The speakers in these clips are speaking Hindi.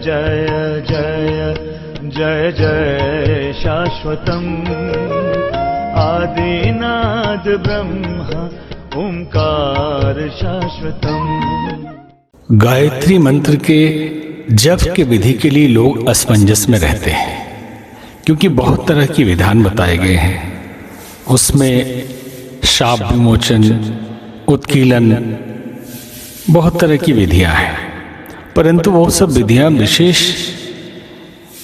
जय जय जय जय शाश्वतम् आदिनाद ब्रह्म ओंकार शाश्वतम्। गायत्री मंत्र के जप के विधि के लिए लोग असमंजस में रहते हैं, क्योंकि बहुत तरह की विधान बताए गए हैं। उसमें शाप विमोचन, उत्कीलन, बहुत तरह की विधियां हैं, परंतु वो सब विधियां विशेष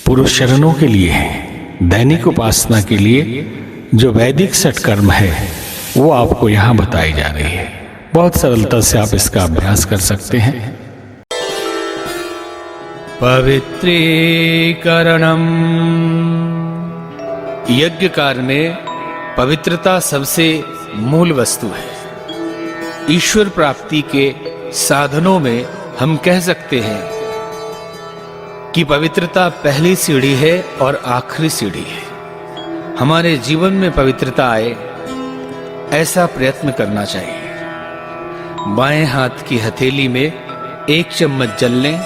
पुरुष शरणों के लिए हैं। दैनिक उपासना के लिए जो वैदिक सटकर्म है वो आपको यहाँ बताई जा रही है। बहुत सरलता से आप इसका अभ्यास कर सकते हैं। पवित्रीकरणम। यज्ञ कार्य में पवित्रता सबसे मूल वस्तु है। ईश्वर प्राप्ति के साधनों में हम कह सकते हैं कि पवित्रता पहली सीढ़ी है और आखिरी सीढ़ी है। हमारे जीवन में पवित्रता आए ऐसा प्रयत्न करना चाहिए। बाएं हाथ की हथेली में 1 चम्मच जल लें,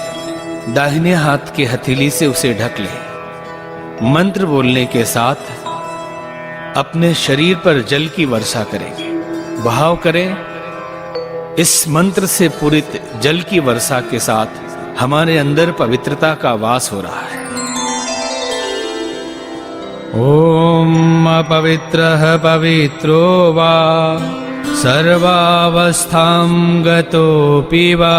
दाहिने हाथ की हथेली से उसे ढक लें। मंत्र बोलने के साथ अपने शरीर पर जल की वर्षा करेंगे। भाव करें, इस मंत्र से पूरित जल की वर्षा के साथ हमारे अंदर पवित्रता का वास हो रहा है। ओम अपवित्रः पवित्रो वा सर्वावस्थां गतोऽपि वा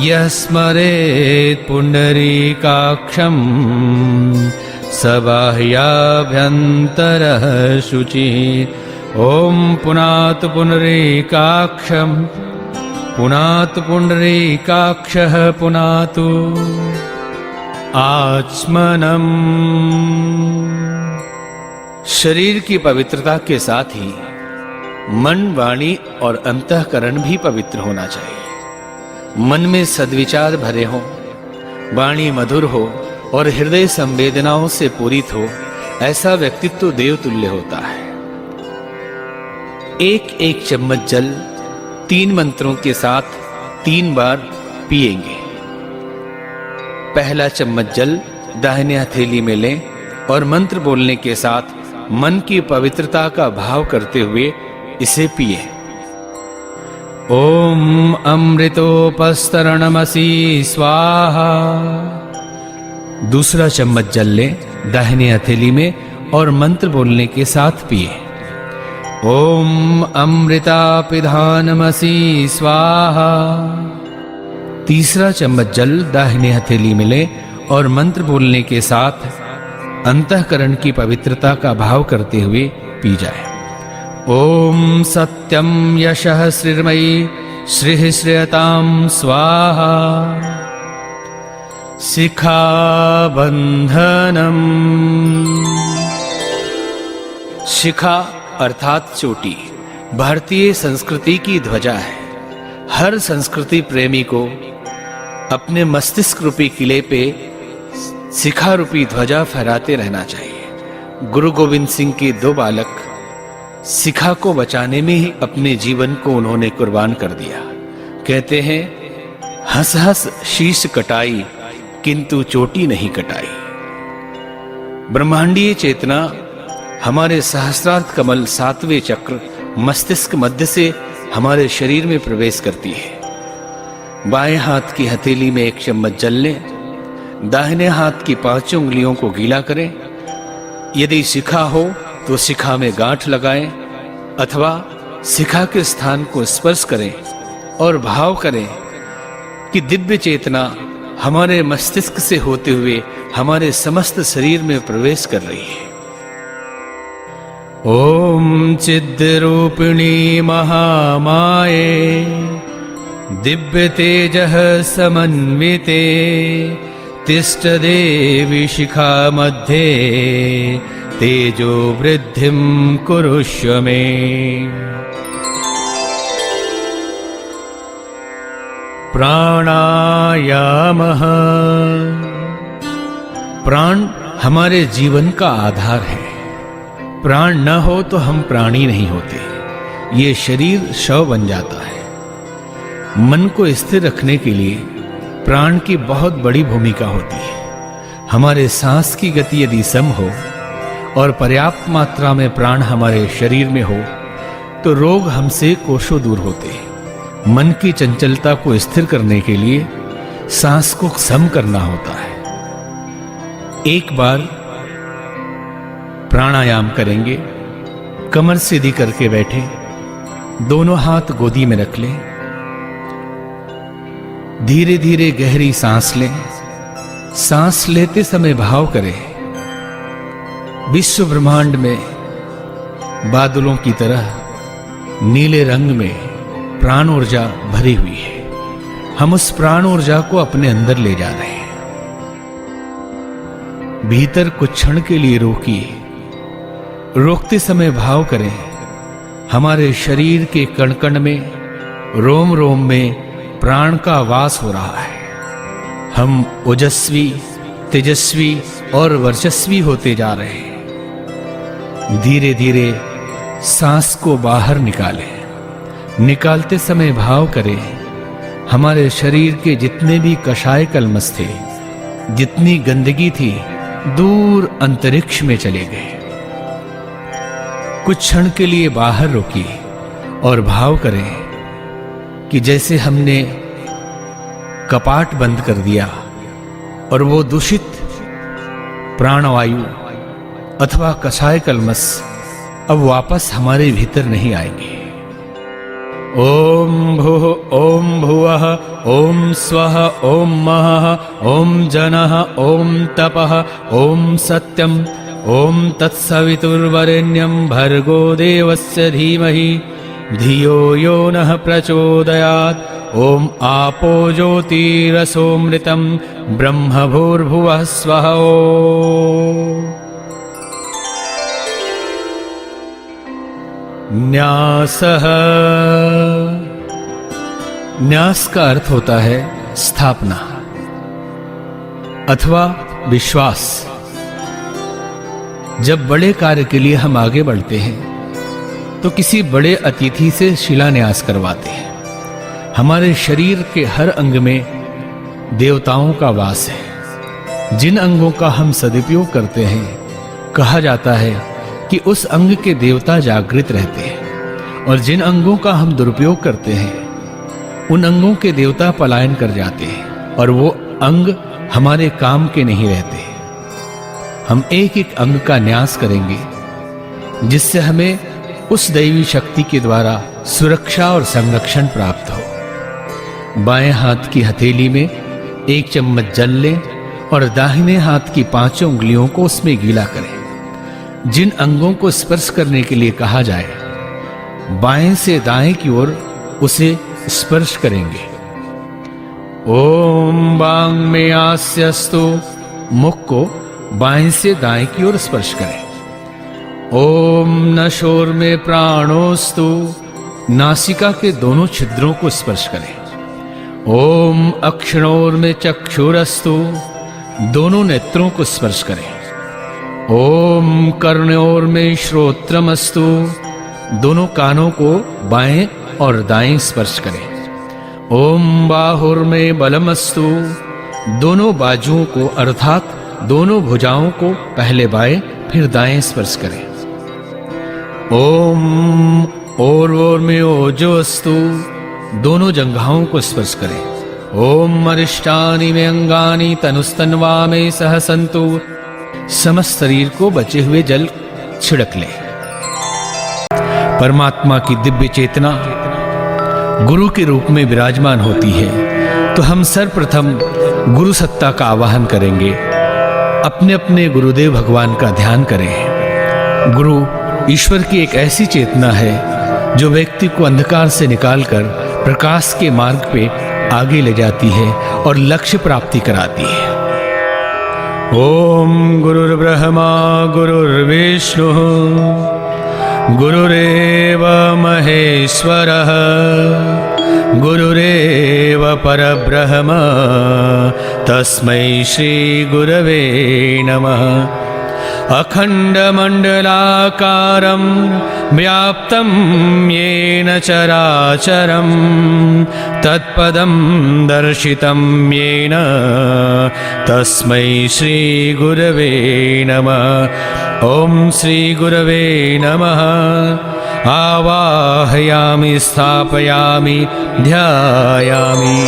यः स्मरेत् पुण्डरीकाक्षं स बाह्याभ्यन्तरः शुचिः। ओम पुनातु पुनरीकाक्षं पुनातु पुंडरीकाक्षः पुनातु आचमनम्। शरीर की पवित्रता के साथ ही मन, वाणी और अंतःकरण भी पवित्र होना चाहिए। मन में सद्विचार भरे हों, वाणी मधुर हो और हृदय संवेदनाओं से पूरित हो, ऐसा व्यक्तित्व देवतुल्य होता है। 1-1 चम्मच जल 3 मंत्रों के साथ 3 बार पिएंगे। पहला चम्मच जल दाहिने हथेली में लें और मंत्र बोलने के साथ मन की पवित्रता का भाव करते हुए इसे पिए। ओम अमृतोपस्तरणमसि स्वाहा। दूसरा चम्मच जल लें दाहिने हथेली में और मंत्र बोलने के साथ पिए। ओम अमृतापिधानमसि स्वाहा। तीसरा चम्मच जल दाहिने हथेली में लें और मंत्र बोलने के साथ अंतःकरण की पवित्रता का भाव करते हुए पी जाए। ओम सत्यम यशः श्रीर्मयी श्रीः श्रेयतां स्वाहा। शिखाबंधनम। शिखा अर्थात चोटी भारतीय संस्कृति की ध्वजा है। हर संस्कृति प्रेमी को अपने मस्तिष्क रूपी किले पे शिखा रूपी ध्वजा फहराते रहना चाहिए। गुरु गोविंद सिंह के 2 बालक शिखा को बचाने में ही अपने जीवन को उन्होंने कुर्बान कर दिया। कहते हैं, हंस हंस शीश कटाई किंतु चोटी नहीं कटाई। ब्रह्मांडीय चेतना हमारे सहस्रार्थ कमल 7वें चक्र मस्तिष्क मध्य से हमारे शरीर में प्रवेश करती है। बाएं हाथ की हथेली में 1 चम्मच जल लें, दाहिने हाथ की 5 उंगलियों को गीला करें। यदि शिखा हो तो शिखा में गांठ लगाएं अथवा शिखा के स्थान को स्पर्श करें और भाव करें कि दिव्य चेतना हमारे मस्तिष्क से होते हुए हमारे समस्त शरीर में प्रवेश कर रही है। ओम चिद्रूपिणी महामाये दिव्य तेजः समन्विते तिष्ठ देवी शिखा मध्ये तेजो वृद्धिं कुरुष्व मे। प्राणायामः। प्राण हमारे जीवन का आधार है। प्राण न हो तो हम प्राणी नहीं होते। ये शरीर शव बन जाता है। मन को स्थिर रखने के लिए प्राण की बहुत बड़ी भूमिका होती है। हमारे सांस की गति यदि सम हो और पर्याप्त मात्रा में प्राण हमारे शरीर में हो तो रोग हमसे कोसों दूर होते हैं। मन की चंचलता को स्थिर करने के लिए सांस को सम करना होता है। एक बार प्राणायाम करेंगे। कमर सीधी करके बैठे, दोनों हाथ गोदी में रख लें, धीरे धीरे गहरी सांस लें। सांस लेते समय भाव करें विश्व ब्रह्मांड में बादलों की तरह नीले रंग में प्राण ऊर्जा भरी हुई है। हम उस प्राण ऊर्जा को अपने अंदर ले जा रहे हैं। भीतर कुछ क्षण के लिए रोकिए। रोकते समय भाव करें हमारे शरीर के कण कण में, रोम रोम में प्राण का वास हो रहा है। हम ओजस्वी, तेजस्वी और वर्चस्वी होते जा रहे हैं। धीरे धीरे सांस को बाहर निकालें। निकालते समय भाव करें हमारे शरीर के जितने भी कषाय कल्मश थे, जितनी गंदगी थी, दूर अंतरिक्ष में चले गए। कुछ क्षण के लिए बाहर रोकिए और भाव करें कि जैसे हमने कपाट बंद कर दिया और वो दूषित प्राणवायु अथवा कषाय कल्मश अब वापस हमारे भीतर नहीं आएंगे। ओम भूः ओम भुवः ओम स्वः ओम महः ओम जनः ओम तपः ओम सत्यम् ओम तत्सवितुर्वरेण्यं भर्गो देवस्य धीमहि धियो यो नः प्रचोदयात्। ओम आपो ज्योतिरसोमृतं ब्रह्म भूर्भुवः स्वः। न्यासः। न्यास का अर्थ होता है स्थापना अथवा विश्वास। जब बड़े कार्य के लिए हम आगे बढ़ते हैं तो किसी बड़े अतिथि से शिलान्यास करवाते हैं। हमारे शरीर के हर अंग में देवताओं का वास है। जिन अंगों का हम सदुपयोग करते हैं, कहा जाता है कि उस अंग के देवता जागृत रहते हैं, और जिन अंगों का हम दुरुपयोग करते हैं उन अंगों के देवता पलायन कर जाते हैं और वो अंग हमारे काम के नहीं रहते। हम एक एक अंग का न्यास करेंगे जिससे हमें उस दैवी शक्ति के द्वारा सुरक्षा और संरक्षण प्राप्त हो। बाएं हाथ की हथेली में 1 चम्मच जल लें और दाहिने हाथ की 5 उंगलियों को उसमें गीला करें। जिन अंगों को स्पर्श करने के लिए कहा जाए, बाएं से दाएं की ओर उसे स्पर्श करेंगे। ओम बांग में आस्यस्तु। मुख को बाएं से दाएं की ओर स्पर्श करें। ओम नशोर में प्राणोस्तु। नासिका के दोनों छिद्रों को स्पर्श करें। ओम अक्षणोर में चक्षुरस्तु। दोनों नेत्रों को स्पर्श करें। ओम कर्णयोर में श्रोत्रमस्तु। दोनों कानों को बाएं और दाएं स्पर्श करें। ओम बाहुर में बलमस्तु। दोनों बाजुओं को अर्थात दोनों भुजाओं को पहले बाएं फिर दाएं स्पर्श करें। ओम ओर में ओजोस्तु। दोनों जंघाओं को स्पर्श करें। ओम अरिष्टानि में अंगानि तनुस्तन्वा में सह सन्तु। समस्त शरीर को बचे हुए जल छिड़क ले। परमात्मा की दिव्य चेतना गुरु के रूप में विराजमान होती है, तो हम सर्वप्रथम गुरु सत्ता का आवाहन करेंगे। अपने अपने गुरुदेव भगवान का ध्यान करें। गुरु ईश्वर की एक ऐसी चेतना है जो व्यक्ति को अंधकार से निकालकर प्रकाश के मार्ग पे आगे ले जाती है और लक्ष्य प्राप्ति कराती है। ओम गुरुर्ब्रह्मा गुरुर्विष्णु गुरुरेव महेश्वरः गुरुरेव परब्रह्म तस्मै श्री गुरवे नमः। अखण्डमण्डलाकारं व्याप्तं येन चराचरं तत्पदं दर्शितं येन तस्मै श्रीगुरवे नमः। ॐ श्रीगुरवे नमः। आवाहयामि स्थापयामि ध्यायामि।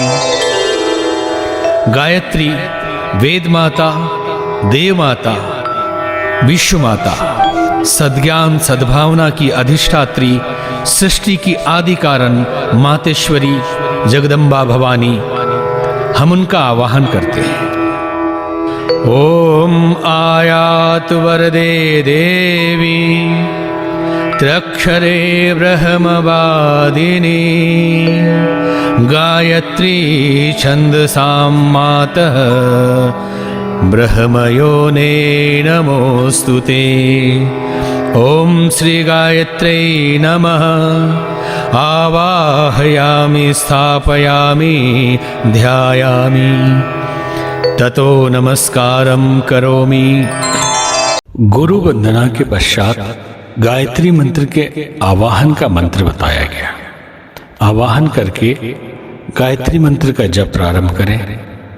गायत्री वेद माता, देव माता, विश्व माता, सद्ज्ञान सद्भावना की अधिष्ठात्री, सृष्टि की आदि कारण मातेश्वरी जगदम्बा भवानी, हम उनका आवाहन करते हैं। ओम आयातु वरदे देवी त्र्यक्षरे ब्रह्मवादिनी गायत्री छन्दसां मातः ब्रह्मयोने नमोस्तुते। ओम श्री गायत्र्यै नमः। आवाहयामि स्थापयामि ध्यायामि ततो नमस्कारं करोमि। गुरु वंदना के पश्चात गायत्री मंत्र के आवाहन का मंत्र बताया गया। आवाहन करके गायत्री मंत्र का जप प्रारंभ करें।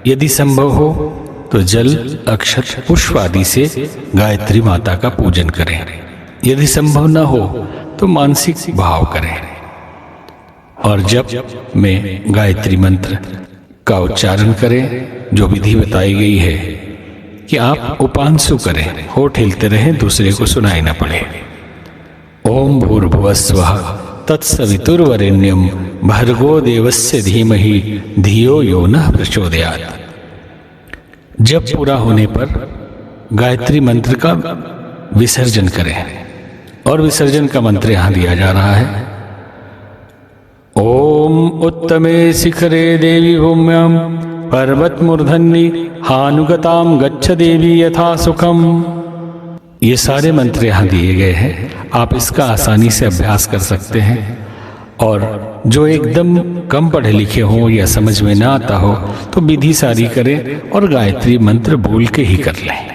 यदि संभव हो तो जल, अक्षत, पुष्प आदि से गायत्री माता का पूजन करें। यदि संभव न हो तो मानसिक भाव करें और जप में गायत्री मंत्र का उच्चारण करें। जो विधि बताई गई है कि आप उपांशु करें, होठ हिलते रहें, दूसरे को सुनाई न पड़े। ओम भूर्भुवस्वः तत्सवितुर्वरेण्यं भर्गो देवस्य धीमहि धियो यो नः प्रचोदयात्। जब पूरा होने पर गायत्री मंत्र का विसर्जन करें और विसर्जन का मंत्र यहां दिया जा रहा है। ओम उत्तमे शिखरे देवी भूम्यां पर्वत मूर्धन्यि हानुगतां गच्छ देवी यथा सुखम। ये सारे मंत्र यहाँ दिए गए हैं। आप इसका आसानी से अभ्यास कर सकते हैं और जो एकदम कम पढ़े लिखे हों या समझ में ना आता हो तो विधि सारी करें और गायत्री मंत्र बोल के ही कर लें।